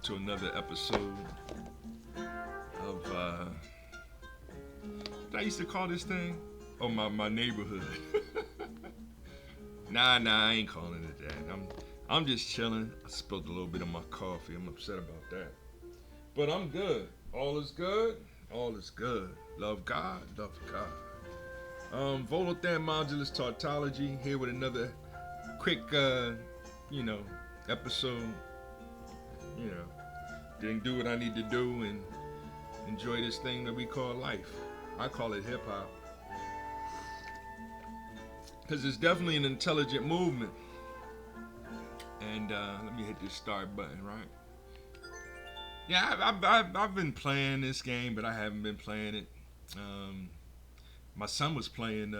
to another episode of what I used to call this thing? Oh, my neighborhood. Nah, I ain't calling it that. I'm just chilling. I spilled a little bit of my coffee. I'm upset about that. But I'm good. All is good. All is good. Love God. Love God. Volothan Modulus Tautology here with another quick, you know, episode. You know, didn't do what I need to do and enjoy this thing that we call life. I call it hip hop because it's definitely an intelligent movement. And let me hit this start button, right? Yeah, I've been playing this game, but I haven't been playing it. My son was playing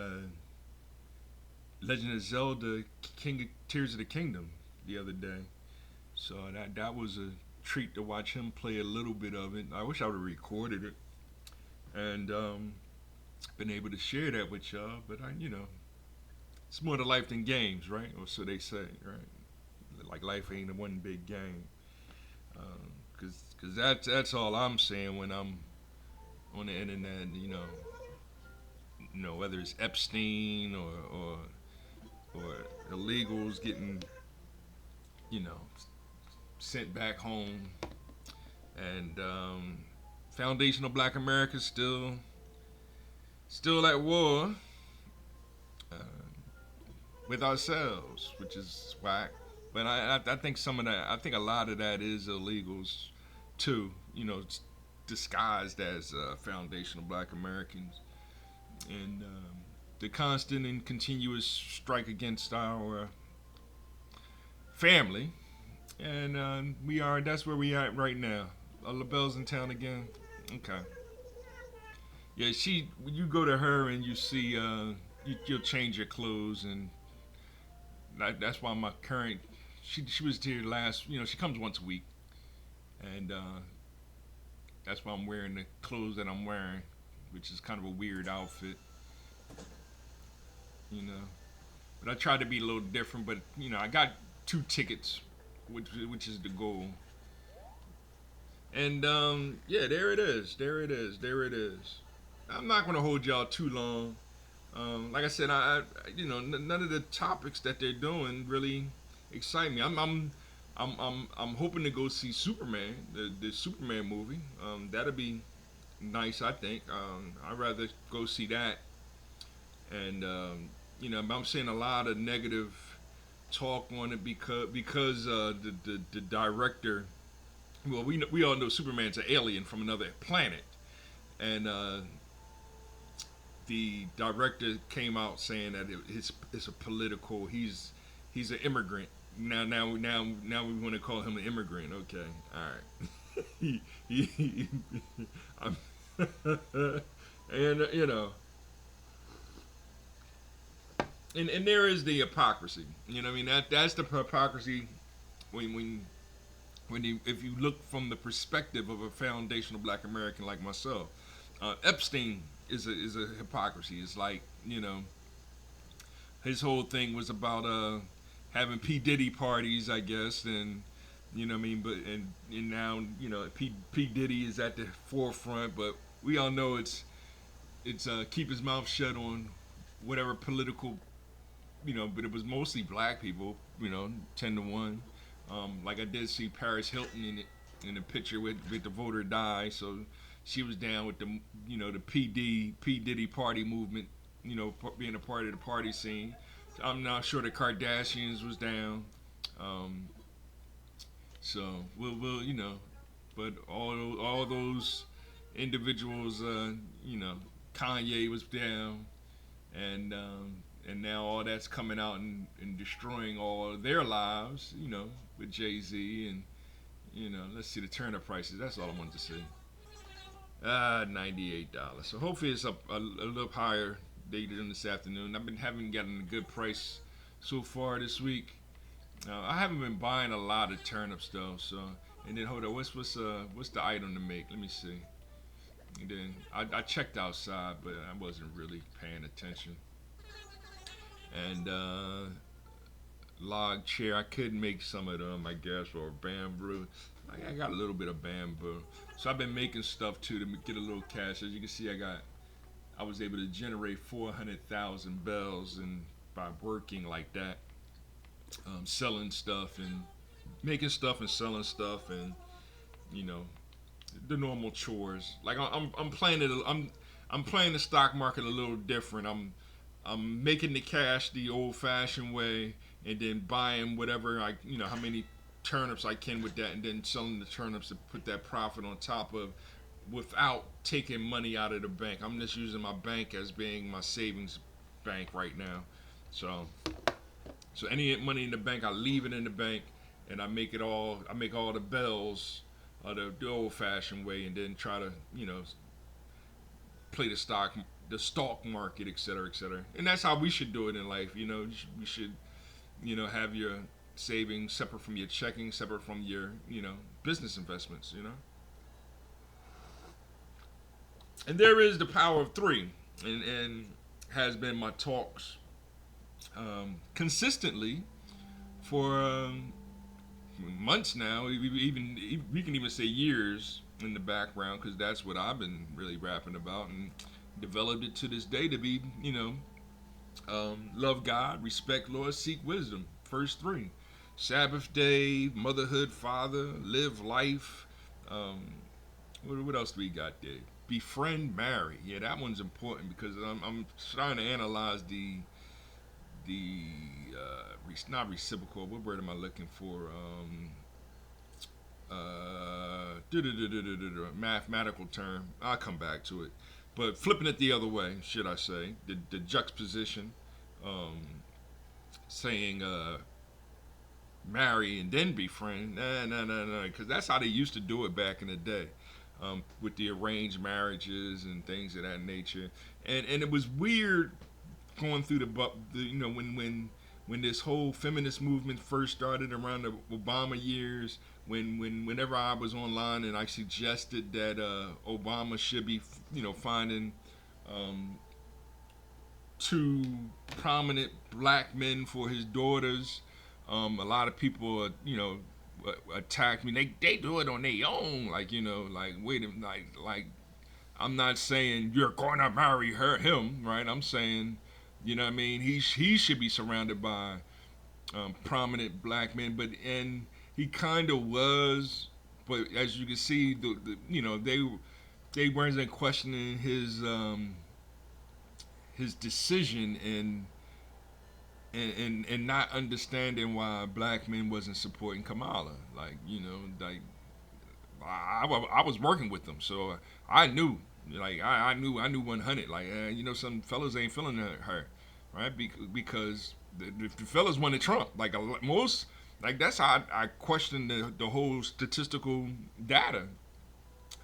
Legend of Zelda: King of Tears of the Kingdom the other day, so that was a treat to watch him play a little bit of it. I wish I would have recorded it and been able to share that with y'all, but it's more to life than games, right? Or so they say, right? Like life ain't a one big game, because that's all I'm saying when I'm on the internet. Whether it's Epstein or illegals getting you know sent back home, and foundational Black America still at war uh, with ourselves, which is whack. But I think some of that, I think a lot of that is illegals too. Disguised as foundational Black Americans, and the constant and continuous strike against our family, and that's where we at right now. LaBelle's in town again. Okay. Yeah, you go to her and you see, you'll change your clothes, and that's why my current, she was here last, she comes once a week, and that's why I'm wearing the clothes that I'm wearing, which is kind of a weird outfit, you know. But I tried to be a little different, but I got 2 tickets, which is the goal. And yeah, there it is. There it is. There it is. I'm not gonna hold y'all too long. Like I said, none of the topics that they're doing really excite me. I'm hoping to go see Superman, the Superman movie. That'll be nice, I think. I'd rather go see that. And I'm seeing a lot of negative talk on it because the director. Well, we all know Superman's an alien from another planet, and the director came out saying that it's a political. He's an immigrant. Now we want to call him an immigrant. Okay, all right. And and there is the hypocrisy. I mean that's the hypocrisy if you look from the perspective of a foundational Black American like myself. Epstein is a hypocrisy. It's like his whole thing was about having P Diddy parties, I guess, and what I mean. But and now P Diddy is at the forefront, but we all know it's keep his mouth shut on whatever political, but it was mostly black people, 10-1. Like I did see Paris Hilton in the picture with the voter die, so she was down with the P Diddy party movement, being a part of the party scene. I'm not sure the Kardashians was down. So we'll but all those individuals, Kanye was down, and now all that's coming out and destroying all their lives, with Jay-Z, and let's see the Turner prices. That's all I wanted to see. $98. So hopefully it's up a little higher later in this afternoon. Haven't gotten a good price so far this week. I haven't been buying a lot of turnips though. So, and then hold on, what's the item to make? Let me see. And then I checked outside, but I wasn't really paying attention. And log chair. I could make some of them, I guess, or bamboo. I got a little bit of bamboo, so I've been making stuff too to get a little cash. As you can see, I was able to generate 400,000 bells and by working like that, selling stuff and making stuff and selling stuff and you know the normal chores. Like I'm playing it. I'm playing the stock market a little different. I'm making the cash the old-fashioned way, and then buying whatever how many turnips I can with that, and then selling the turnips to put that profit on top of, without taking money out of the bank. I'm just using my bank as being my savings bank right now. So any money in the bank, I leave it in the bank, and I make it all. I make all the bells the old-fashioned way, and then try to play the stock market, et cetera, et cetera. And that's how we should do it in life. We should have your savings separate from your checking, separate from your business investments. And there is the power of three, and has been my talks consistently for months now. We can even say years in the background, because that's what I've been really rapping about, and developed it to this day to be love God, respect Lord, seek wisdom. First three: Sabbath day, motherhood, father, live life. Um, what else do we got there? Befriend, marry. Yeah, that one's important, because I'm trying to analyze the not reciprocal. What word am I looking for? Mathematical term. I'll come back to it. But flipping it the other way, should I say, the juxtaposition, um, saying marry and then befriend. Nah, because that's how they used to do it back in the day, with the arranged marriages and things of that nature. And it was weird going through when this whole feminist movement first started around the Obama years. Whenever I was online and I suggested that Obama should be finding two prominent black men for his daughters, a lot of people attacked me. They do it on their own, like wait a minute, like I'm not saying you're gonna marry him, right? I'm saying, what I mean, he should be surrounded by prominent black men, but and he kind of was, but as you can see, they weren't questioning his decision, and not understanding why black men wasn't supporting Kamala. I was working with them, so I knew, I knew 100. Some fellas ain't feeling her, right? Because the fellas wanted Trump. Most, that's how I question the whole statistical data.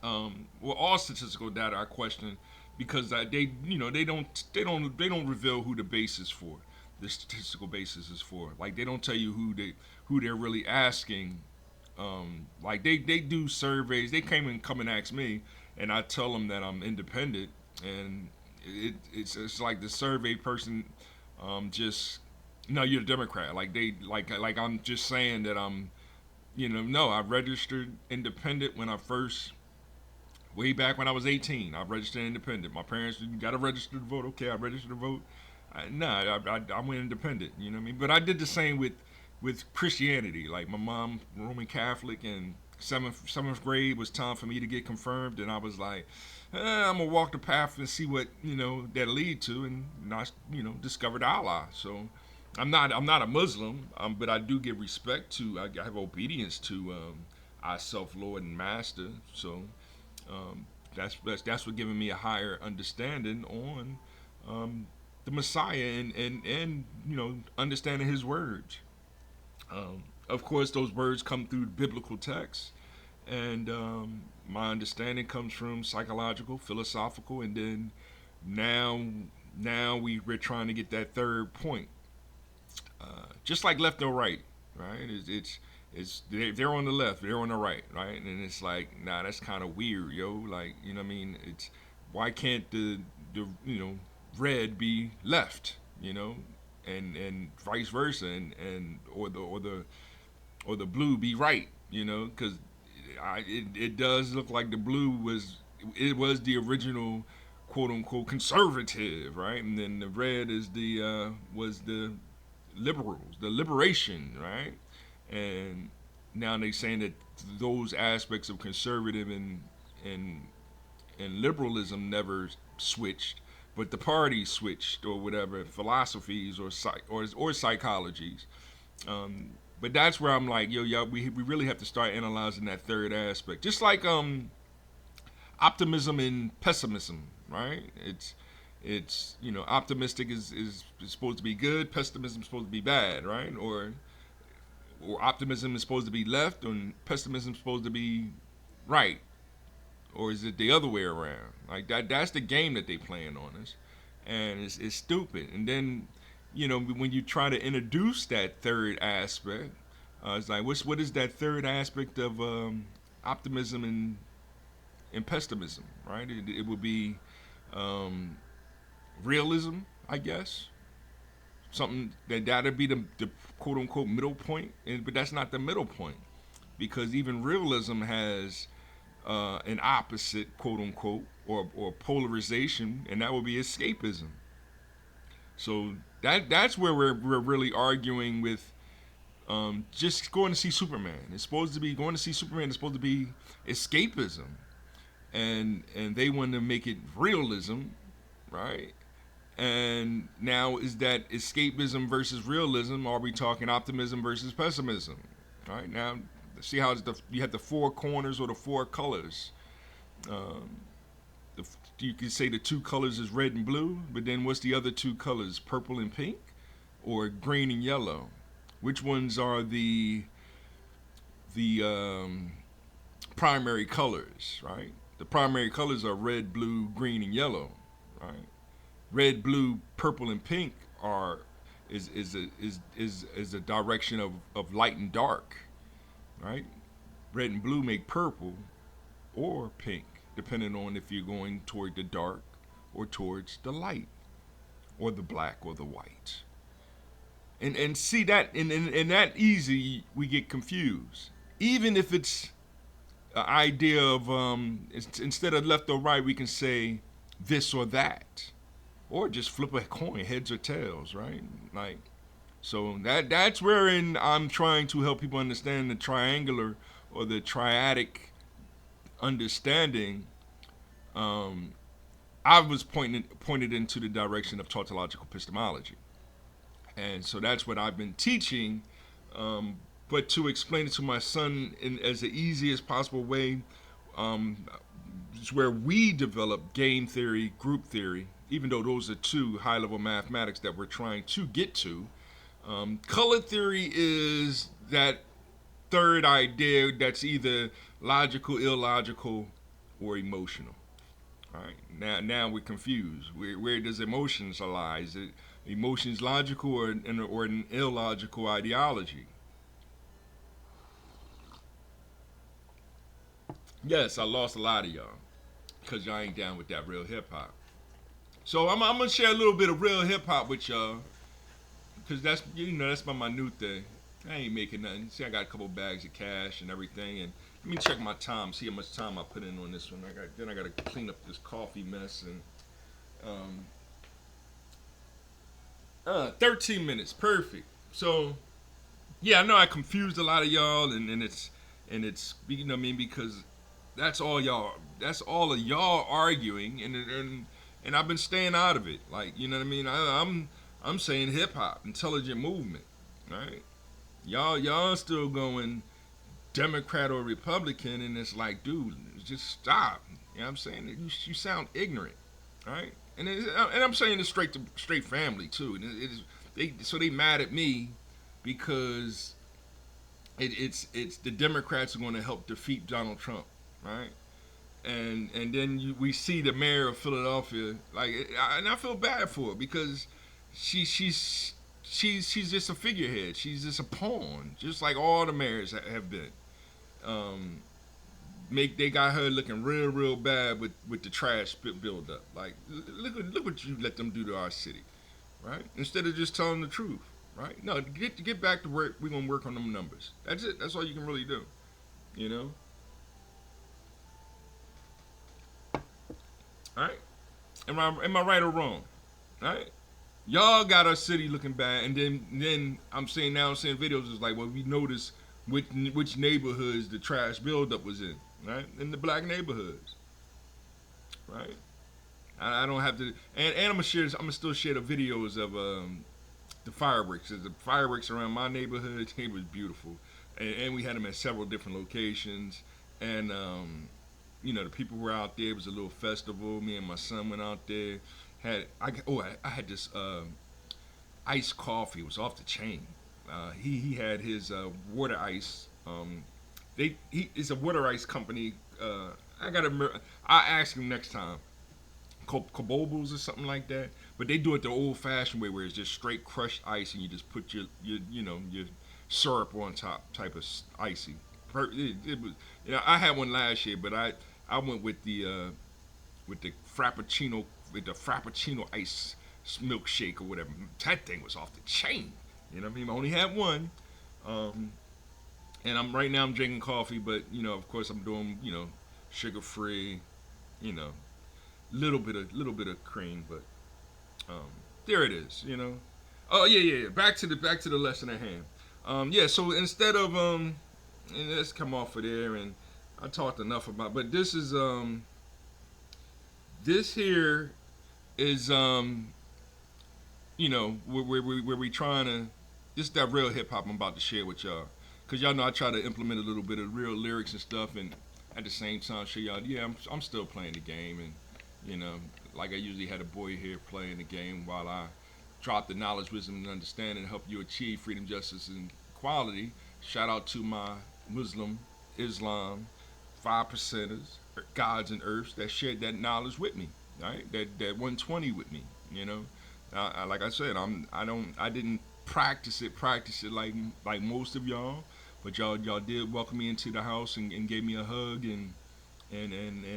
All statistical data I question, because they don't reveal who the base is for. The statistical basis is for. They don't tell you who they're really asking. They do surveys. They come and ask me, and I tell them that I'm independent, and it's like the survey person just, no, you're a Democrat. I'm just saying that I'm, no, I registered independent when I first, way back when I was 18. I registered independent. My parents, you got to register to vote. Okay, I registered to vote. I went independent. You know what I mean? But I did the same with Christianity. Like, my mom, Roman Catholic, and seventh grade was time for me to get confirmed, and I was like, I'm gonna walk the path and see what that lead to, and I discovered Allah. So I'm not a Muslim, but I do give respect to. I have obedience to our self Lord and Master. So that's what giving me a higher understanding on the Messiah, and understanding His words. Of course, those words come through biblical texts, and my understanding comes from psychological, philosophical, and then now we're trying to get that third point, just like left or right, right? It's they're on the left, they're on the right, right? And it's like, nah, that's kind of weird, yo. What I mean? It's, why can't the red be left? and vice versa, and or the blue be right, because it does look like the blue was the original quote unquote conservative, right? And then the red is the was the liberals, the liberation, right? And now they saying that those aspects of conservative and and liberalism never switched, but the party switched or whatever philosophies or psychologies. Um, but that's where I'm like, yo, we really have to start analyzing that third aspect, just like optimism and pessimism, right? It's optimistic is supposed to be good, pessimism is supposed to be bad, right? Or optimism is supposed to be left, and pessimism is supposed to be right, or is it the other way around? Like that's the game that they playing on us, and it's stupid. And then when you try to introduce that third aspect, it's like what is that third aspect of optimism and pessimism, right? It would be um, realism, I guess. Something that'd be the quote unquote middle point, but that's not the middle point, because even realism has an opposite, quote unquote, or polarization, and that would be escapism. So that's where we're really arguing with just going to see Superman. It's supposed to be going to see Superman. It's supposed to be escapism, and they want to make it realism, right? And now is that escapism versus realism? Are we talking optimism versus pessimism? All right, now see how you have the four corners or the four colors. Um, you could say the two colors is red and blue, but then what's the other two colors? Purple and pink, or green and yellow? Which ones are the primary colors? Right. The primary colors are red, blue, green, and yellow. Right. Red, blue, purple, and pink are is a direction of light and dark. Right. Red and blue make purple or pink, depending on if you're going toward the dark or towards the light, or the black or the white. And see that in that easy we get confused. Even if it's an idea of instead of left or right, we can say this or that, or just flip a coin, heads or tails, right? Like so that's wherein I'm trying to help people understand the triangular or the triadic understanding. um, I was pointed into the direction of tautological epistemology, and so that's what I've been teaching. But to explain it to my son in as the easiest possible way, um, is where we develop game theory, group theory, even though those are two high-level mathematics that we're trying to get to. Color theory is that third idea that's either logical, illogical, or emotional. All right. Now we're confused. Where does emotions lie? Is it emotions logical or an illogical ideology? Yes, I lost a lot of y'all because y'all ain't down with that real hip hop. So I'm gonna share a little bit of real hip hop with y'all because that's my minute thing. I ain't making nothing. See, I got a couple bags of cash and everything, and let me check my time, see how much time I put in on this one. I got to clean up this coffee mess, and 13 minutes, perfect. So yeah, I know I confused a lot of y'all, and it's what I mean, because that's all of y'all arguing, and I've been staying out of it. Like, you know what I mean? I'm saying hip hop, intelligent movement, right? Y'all still going Democrat or Republican, and it's like, dude, just stop. You know what I'm saying? You sound ignorant, right? And I'm saying this straight family too. And they mad at me because it's the Democrats are going to help defeat Donald Trump, right? And then we see the mayor of Philadelphia, and I feel bad for her because she's just a figurehead. She's just a pawn, just like all the mayors have been. Um, they got her looking real bad with the trash build up. Like look what you let them do to our city, right? Instead of just telling the truth, right? No, get back to where we're gonna work on them numbers. That's it. That's all you can really do, you know. All right? Am I right or wrong? All right? Y'all got our city looking bad, and then I'm seeing videos is like, well, we noticed which neighborhoods the trash buildup was in, right? In the black neighborhoods, right? I don't have to, and I'm gonna still share the videos of the fireworks. The fireworks around my neighborhood, it was beautiful, and we had them at several different locations, and the people were out there. It was a little festival. Me and my son went out there. I had this iced coffee. It was off the chain. He had his water ice. It's a water ice company. I ask him next time. Kabobos or something like that. But they do it the old-fashioned way, where it's just straight crushed ice, and you just put your syrup on top, type of icy. It was, I had one last year, but I went with the frappuccino ice milkshake or whatever. That thing was off the chain. You know what I mean? I only had one, and right now I'm drinking coffee, but of course I'm doing sugar free, you know, little bit of cream, but there it is. Oh yeah. Back to the lesson at hand. Yeah. So instead of and let's come off of there, and I talked enough about, but this here is where we trying to, this is that real hip hop I'm about to share with y'all, cause y'all know I try to implement a little bit of real lyrics and stuff, and at the same time show y'all, yeah, I'm still playing the game, and like I usually had a boy here playing the game while I drop the knowledge, wisdom, and understanding to help you achieve freedom, justice, and equality. Shout out to my Muslim, Islam, 5%ers, gods and earths that shared that knowledge with me, right? That 120 with me, like I said, I didn't practice it like most of y'all, but y'all did welcome me into the house and gave me a hug, and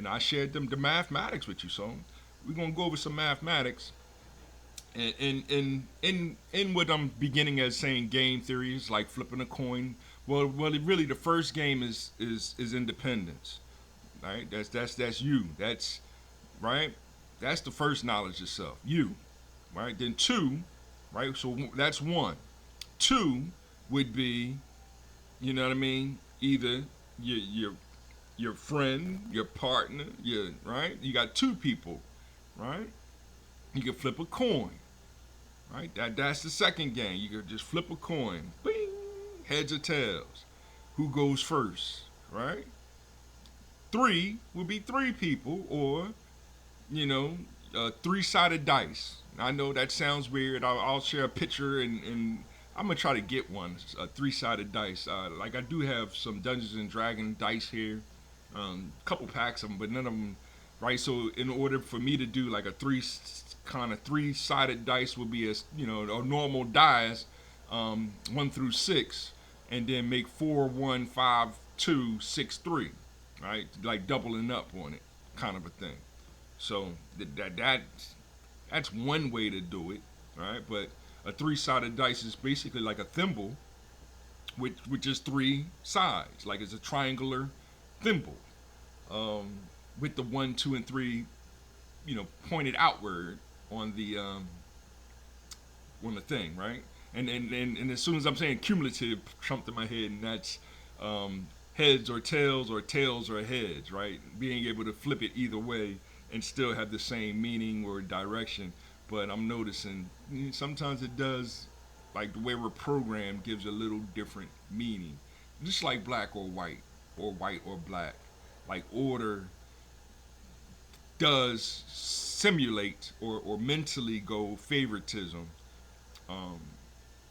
I shared the mathematics with you. So we're gonna go over some mathematics, and in what I'm beginning as saying game theories like flipping a coin. Well, really, the first game is independence, right? That's you. That's right. That's the first knowledge of self. You, right? Then two, right? So that's one. Two would be, you know what I mean? Either your friend, your partner, right? You got two people, right? You can flip a coin, right? That's the second game. You could just flip a coin, bing, heads or tails. Who goes first, right? Three would be three people, or three-sided dice. I know that sounds weird. I'll share a picture, and I'm gonna try to get one, a three-sided dice. Like I do have some Dungeons and Dragons dice here, a couple packs of them, but none of them, right? So in order for me to do like a three-sided dice would be a normal dice, 1 through 6, and then make 4, 1, 5, 2, 6, 3, right? Like doubling up on it, kind of a thing. So that's one way to do it, right? But a three-sided dice is basically like a thimble with just three sides, like it's a triangular thimble, with the 1, 2, and 3, pointed outward on the thing, right? And as soon as I'm saying cumulative, jumped in my head, and that's heads or tails or heads, right? Being able to flip it either way and still have the same meaning or direction. But I'm noticing sometimes it does, like the way we're programmed gives a little different meaning. Just like black or white or black. Like order does simulate or mentally go favoritism,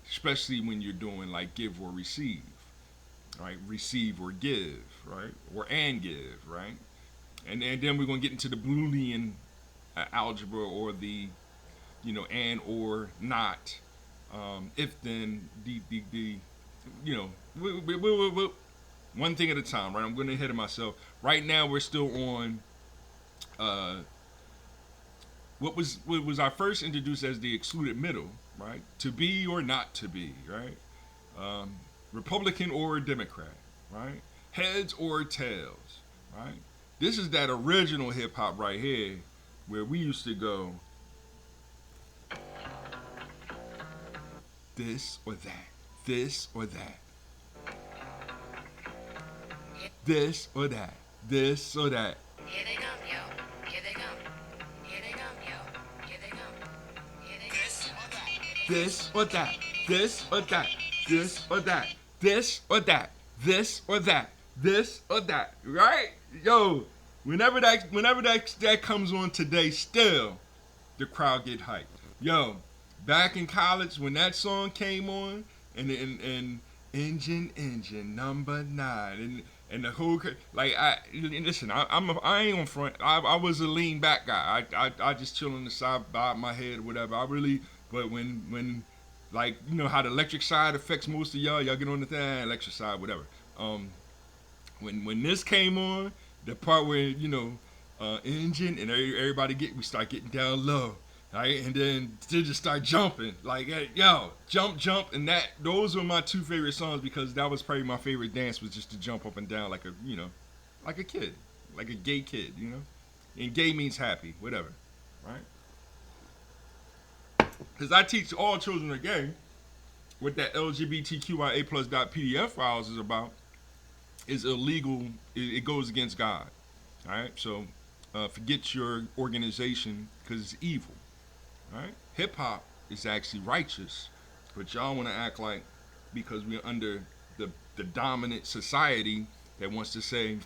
especially when you're doing like give or receive, right? Receive or give, right? Or and give, right? And then we're gonna get into the Boolean algebra, or the and or not, if then the we one thing at a time, right? I'm going ahead of myself. Right now we're still on what was I first introduced as the excluded middle, right? To be or not to be, right? Um, Republican or Democrat, right? Heads or tails, right? This is that original hip hop right here, where we used to go this or that, this or that, this or that, this or that. Here they come, yo. Here they come. Here they come, yo. Here they come. Here they come. This or that. This or that. This or that. This or that. This or that. This or that. Right? Yo, whenever that comes on today, still the crowd get hyped. Yo, back in college when that song came on, and engine number 9, and the whole like I listen, I ain't on front. I was a lean back guy. I just chill on the side, bob my head, whatever. I really, but when like you know how the electric side affects most of y'all get on the thing, electric side, whatever. Um, when this came on, the part where engine and everybody we start getting down low, right, and then they just start jumping like hey, yo jump, and those were my two favorite songs because that was probably my favorite dance was just to jump up and down like a kid, like a gay kid, and gay means happy, whatever, right? Because I teach all children are gay. What that LGBTQIA plus .pdf files is about is illegal. It goes against God. All right, so forget your organization because it's evil. All right, hip hop is actually righteous, but y'all want to act like because we're under the dominant society that wants to say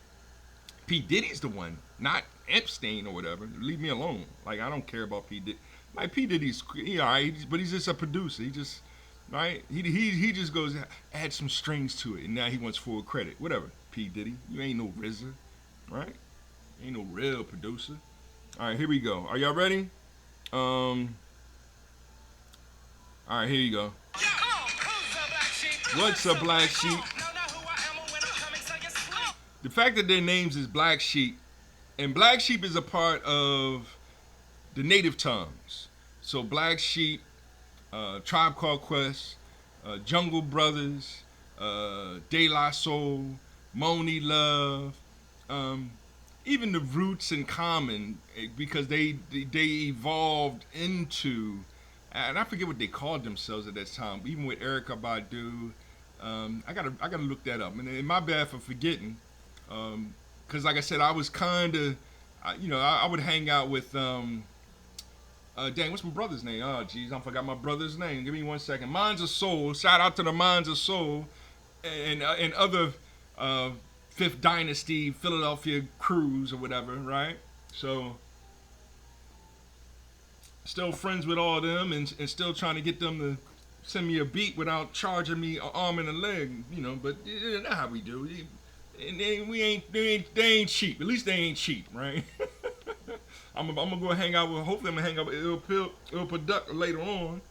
P Diddy's the one, not Epstein or whatever. Leave me alone. Like I don't care about P Diddy. Like P Diddy's alright, but he's just a producer. He just right. He just goes add some strings to it, and now he wants full credit. Whatever. P Diddy, you ain't no RZA, right? Ain't no real producer. All right, here we go. Are y'all ready? All right, here you go. What's a black sheep? The fact that their names is Black Sheep, and Black Sheep is a part of the native tongues. So Black Sheep, Tribe Called Quest, Jungle Brothers, De La Soul, Moni Love, even the Roots and Common, because they evolved into, and I forget what they called themselves at that time. Even with Erykah Badu, I gotta look that up. And my bad for forgetting, because like I said, I was kind of, I would hang out with. Dang, what's my brother's name? Oh, jeez, I forgot my brother's name. Give me 1 second. Minds of Soul. Shout out to the Minds of Soul and other Fifth Dynasty Philadelphia crews or whatever, right? So, still friends with all of them and still trying to get them to send me a beat without charging me an arm and a leg, But that's how we do. And they ain't cheap. At least they ain't cheap, right? I'm gonna go hang out with. Hopefully, I'm gonna hang out with Il Product later on,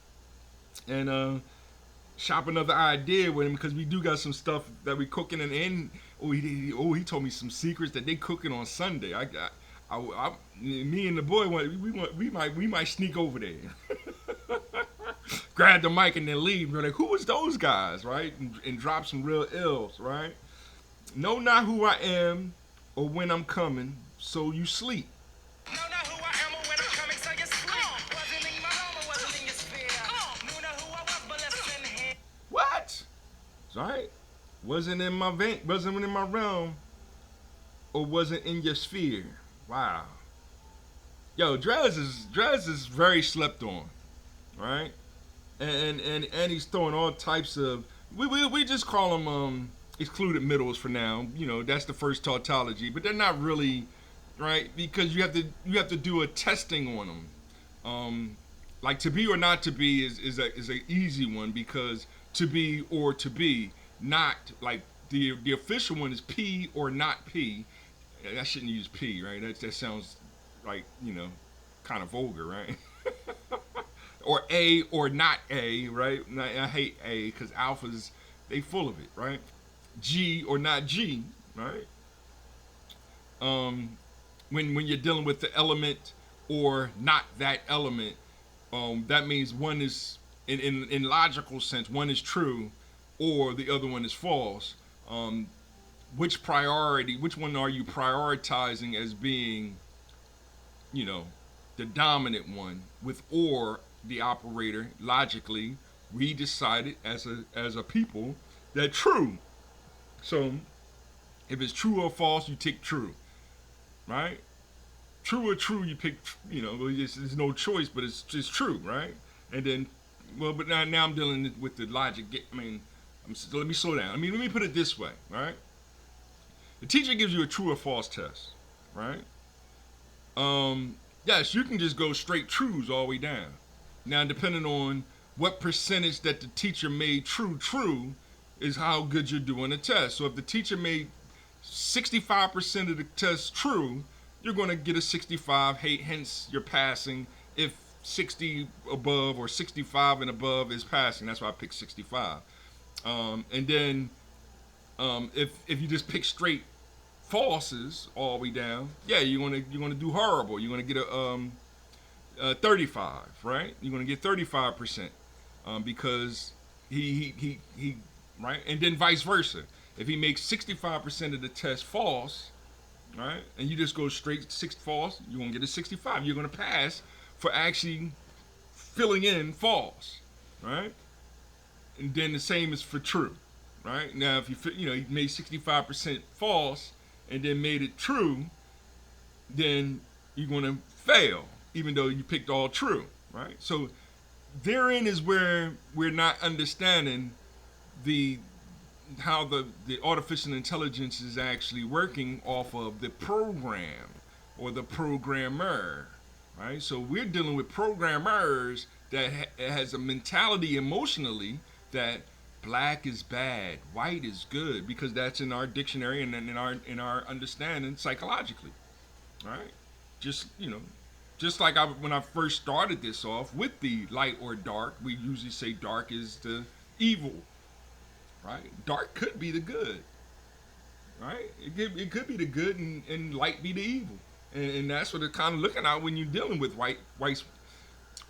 and shop another idea with him because we do got some stuff that we cooking and he told me some secrets that they cooking on Sunday. Me and the boy we might sneak over there, grab the mic and then leave. We're like, who was those guys, right? And drop some real ills, right? Know not who I am or when I'm coming, so you sleep. What? Right? Wasn't in my wasn't in my realm, or wasn't in your sphere. Wow. Yo, Drez is very slept on, right? And he's throwing all types of we just call them excluded middles for now. That's the first tautology, but they're not really right because you have to do a testing on them. Like to be or not to be is a easy one because to be or to be not, like the official one is P or not P. I shouldn't use P, right? That sounds like kind of vulgar, right? Or A or not A, right? I hate A because alphas they full of it, right? G or not G, right? When you're dealing with the element or not that element, that means one is in logical sense, one is true, or the other one is false. Which one are you prioritizing as being, you know, the dominant one? With or the operator, logically, we decided as a people that true. So if it's true or false, you take true, right? True or true, you pick. There's no choice, but it's just true, right? And then, well, but now I'm dealing with the logic. I mean, let me slow down. I mean, let me put it this way, right? The teacher gives you a true or false test, right? Yes, you can just go straight trues all the way down. Now, depending on what percentage that the teacher made true is how good you're doing the test. So if the teacher made 65% of the test true, you're going to get a 65, hence you're passing. If 60 above or 65 and above is passing, that's why I picked 65. And then if you just pick straight falses all the way down, yeah, you're gonna do horrible. You're gonna get a 35, right? You're gonna get 35%, because he right, and then vice versa. If he makes 65% of the test false, right, and you just go straight six false, you're gonna get a 65. You're gonna pass for actually filling in false, right? And then the same is for true, right? Now, if you made 65% false and then made it true, then you're gonna fail, even though you picked all true, right? So therein is where we're not understanding the how the artificial intelligence is actually working off of the program or the programmer, right? So we're dealing with programmers that has a mentality emotionally that black is bad, white is good, because that's in our dictionary and in our understanding psychologically, right? Just like when I first started this off with the light or dark, we usually say dark is the evil, right? Dark could be the good, right? It could be the good and light be the evil, and that's what it's kind of looking at when you're dealing with white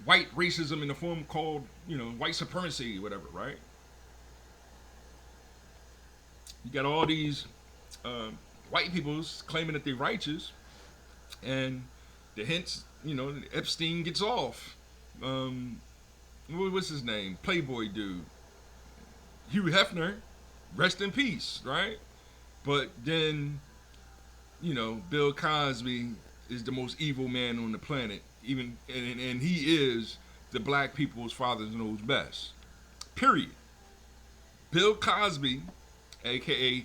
racism in the form called white supremacy, whatever, right? You got all these white people claiming that they're righteous, and the hints, Epstein gets off. What's his name? Playboy dude. Hugh Hefner, rest in peace, right? But then, Bill Cosby is the most evil man on the planet, even, and he is the black people's father knows best. Period. Bill Cosby, aka,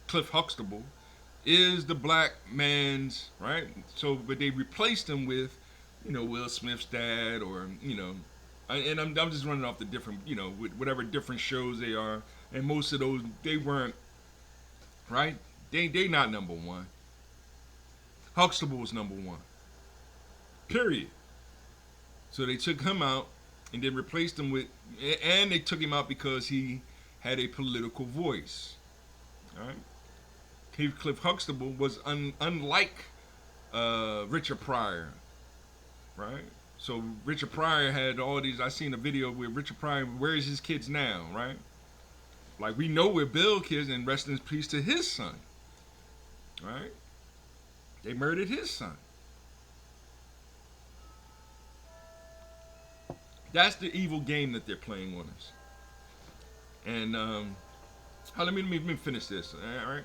Cliff Huxtable, is the black man's, right? So, but they replaced him with, Will Smith's dad, or, and I'm just running off the different, whatever different shows they are, and most of those, they weren't, right? They not number one. Huxtable was number one. Period. So they took him out and then replaced him with, and they took him out because he had a political voice. All right. Cliff Huxtable was unlike Richard Pryor, right? So Richard Pryor had all these. I seen a video where Richard Pryor, where is his kids now, right? Like, we know where Bill kids, and rest in peace to his son, right? They murdered his son. That's the evil game that they're playing on us. And let me finish this, all right?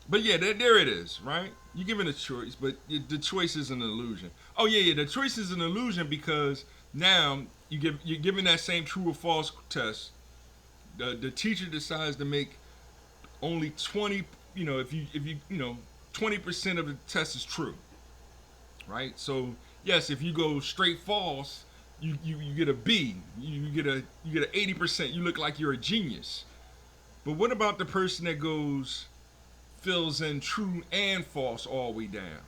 But yeah, there it is, right? You're given a choice, but the choice is an illusion. Oh yeah, the choice is an illusion because now you're given that same true or false test. The teacher decides to make only 20. If you 20% of the test is true, right? So yes, if you go straight false, you get a B. You get an 80%. You look like you're a genius. But what about the person that fills in true and false all the way down?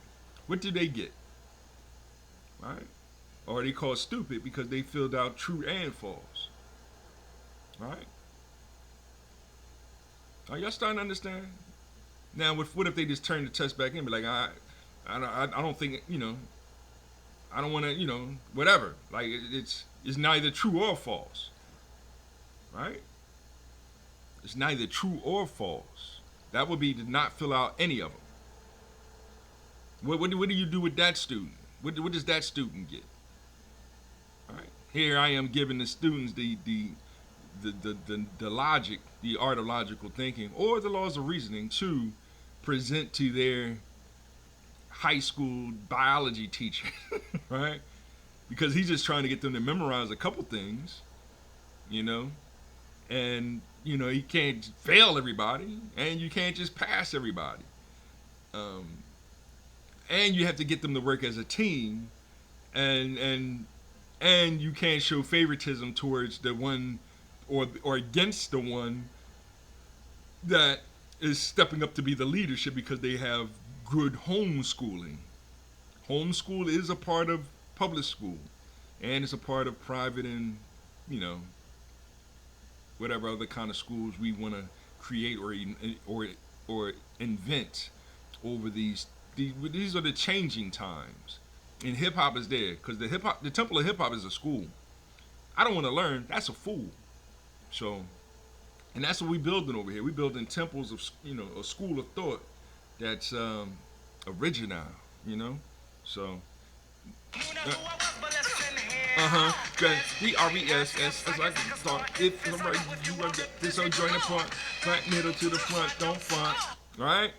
What do they get? Right? Or they call stupid because they filled out true and false. Right? Are y'all starting to understand? Now, what if they just turn the test back in and be like, all right, I don't think I don't want to whatever. Like it's neither true or false, right? It's neither true or false. That would be to not fill out any of them. What do you do with that student? What does that student get? All right. Here I am giving the students the logic, the art of logical thinking, or the laws of reasoning to present to their high school biology teacher, right? Because he's just trying to get them to memorize a couple things, you know, and he can't fail everybody, and you can't just pass everybody, and you have to get them to work as a team, and you can't show favoritism towards the one or against the one that is stepping up to be the leadership because they have good homeschooling. Homeschool is a part of public school, and it's a part of private and whatever other kind of schools we want to create or invent over these are the changing times. And hip hop is there because the temple of hip hop is a school. I don't want to learn. That's a fool. So, and that's what we building over here. We building temples of a school of thought that's original. So. DRESS as I can start. If I'm right, you want to get this on join the part. Back middle to the front, don't front. Alright?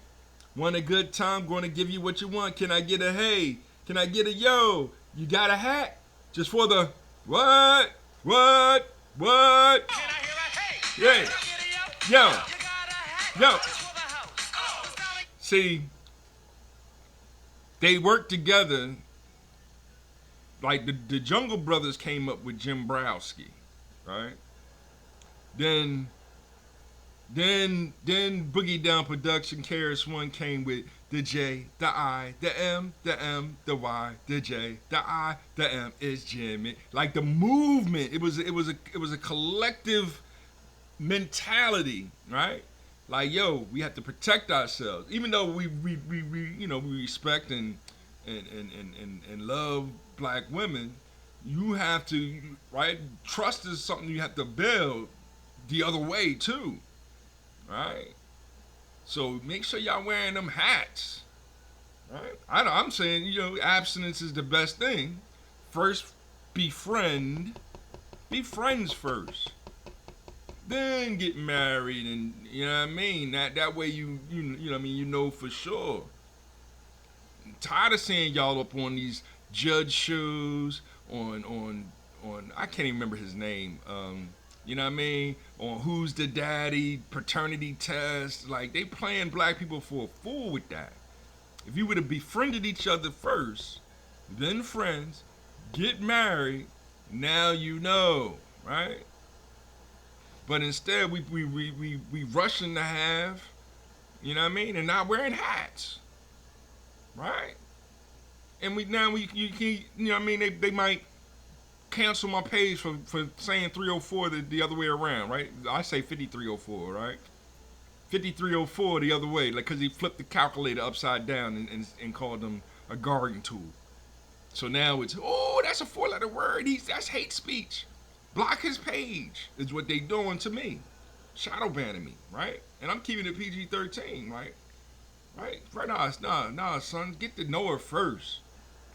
Want a good time? Going to give you what you want. Can I get a hey? Can I get a yo? You got a hat? Just for the what? What? What? Can I hear a hey? Yeah. Yo. See, they work together. Like the Jungle Brothers came up with Jim Browski, right? Then Boogie Down Production, KRS One came with the J, the I, the M, the Y, the J, the I, the M is Jimmy. Like the movement, it was a collective mentality, right? Like we have to protect ourselves, even though we respect and love black women. You have to, right? Trust is something you have to build the other way too, right? So make sure y'all wearing them hats, right? I'm saying, abstinence is the best thing. First, be friends first. Then get married, and you know what I mean. That way you for sure. I'm tired of seeing y'all up on these judge shows on I can't even remember his name. You know what I mean? On Who's the Daddy, paternity test. Like, they playing black people for a fool with that. If you would have befriended each other first, then friends, get married, now you know, right? But instead, we rushing to have, you know what I mean, and not wearing hats, right? And you know what I mean, they might cancel my page for saying 304 the other way around, right? I say 5304, right? 5304 the other way, like, because he flipped the calculator upside down and called them a garden tool. So now it's, that's a 4-letter word. That's hate speech. Block his page is what they doing to me. Shadow banning me, right? And I'm keeping it PG-13, right? Right now, son, get to know her first,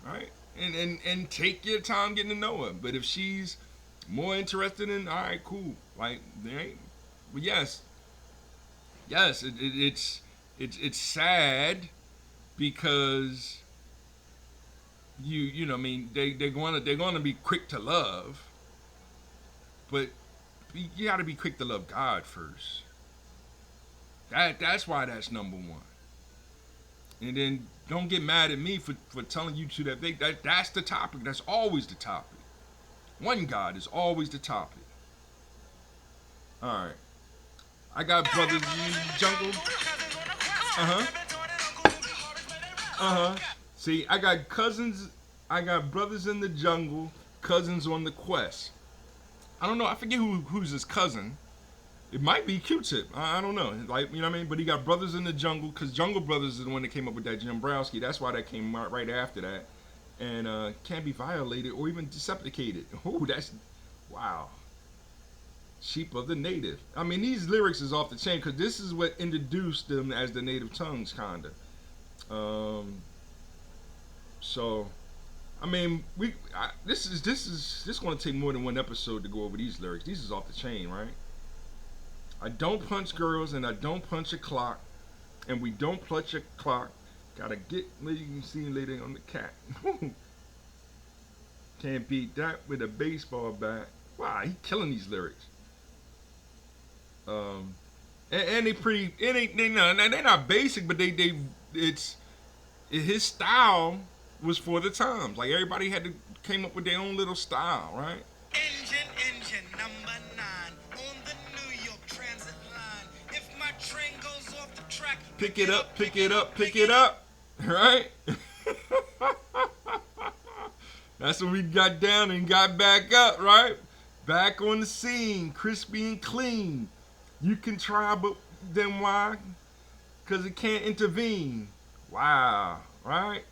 right? And take your time getting to know her. But if she's more interested in, all right, cool. Like, but yes, it's sad because you know, I mean, they're gonna be quick to love, but you got to be quick to love God first. That's why that's number one. And then don't get mad at me for telling you to that's the topic. That's always the topic. One God is always the topic. All right. I got brothers in the jungle. See, I got cousins. I got brothers in the jungle, cousins on the quest. I don't know. I forget who's his cousin. It might be Q-Tip. I don't know. Like, you know what I mean? But he got Brothers in the Jungle, because Jungle Brothers is the one that came up with that Jim Browski. That's why that came out right after that. And can't be violated or even decepticated. Oh, that's wow. Sheep of the native. I mean, these lyrics is off the chain because this is what introduced them as the native tongues, kinda. Um, so, I mean, this going to take more than one episode to go over these lyrics. These is off the chain, right? I don't punch girls and I don't punch a clock, and we don't clutch a clock. Gotta get where you can see later on the cat. Can't beat that with a baseball bat. Wow, he killing these lyrics. Um, and they pretty. It ain't they no, they're not basic, but it's his style was for the times. Like everybody had to came up with their own little style, right? Engine number 9 on the New York Transit line. If my train goes off the track, pick it up, pick it up, pick it up. Right? That's when we got down and got back up, right? Back on the scene, crispy and clean. You can try, but then why? Because it can't intervene. Wow, right?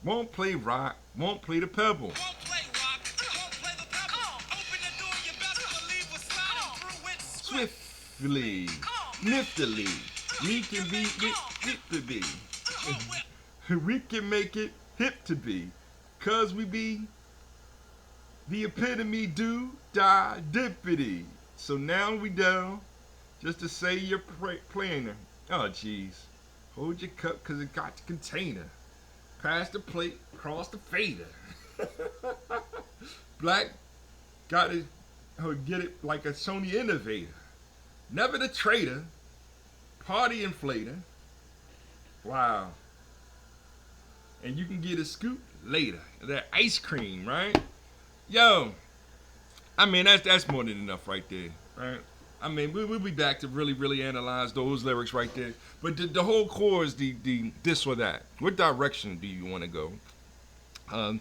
Won't play rock, won't play the pebble. Won't play rock, won't play the pebble. Open the door, you best believe we're sliding through it swiftly, niftily. We can be hip to be. We can make it hip to be. Cause we be the epitome do die dippity. So now we down just to say you're playing her. Oh jeez. Hold your cup cause it got the container. Pass the plate, cross the fader. Black got it, get it like a Sony innovator. Never the traitor, party inflator. Wow. And you can get a scoop later. That ice cream, right? Yo, I mean, that's more than enough right there, right? I mean, we'll be back to really analyze those lyrics right there. But the whole core is the this or that. What direction do you want to go?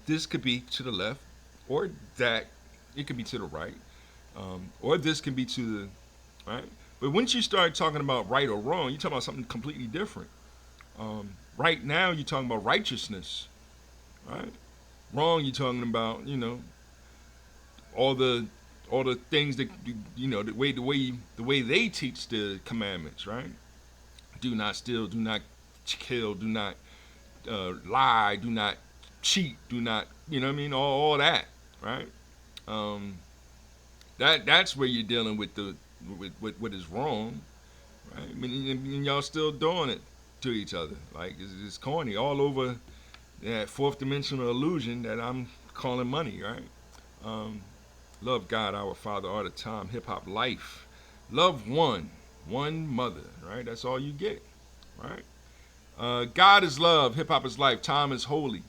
This could be to the left, or that. It could be to the right, or this can be to the right. But once you start talking about right or wrong, you're talking about something completely different. Right now, you're talking about righteousness, right? Wrong, you're talking about all the things that the way they teach the commandments, right? Do not steal, do not kill, do not lie, do not cheat, do not all that, right? That's where you're dealing with with what is wrong, right? I mean, and y'all still doing it to each other, like it's corny all over that fourth dimensional illusion that I'm calling money, right? Love God, our Father, all the time. Hip hop life. Love one mother, right? That's all you get, right? God is love. Hip hop is life. Time is holy.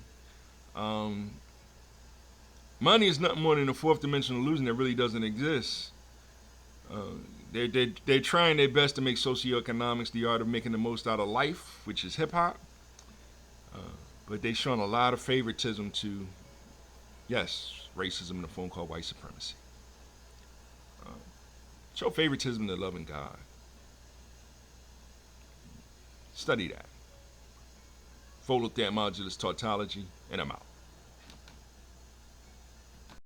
Money is nothing more than a fourth dimensional illusion that really doesn't exist. They're trying their best to make socioeconomics the art of making the most out of life, which is hip hop. But they've shown a lot of favoritism to, yes, racism in a form called white supremacy. Show favoritism to loving God. Study that. Folothet modulus tautology, and I'm out.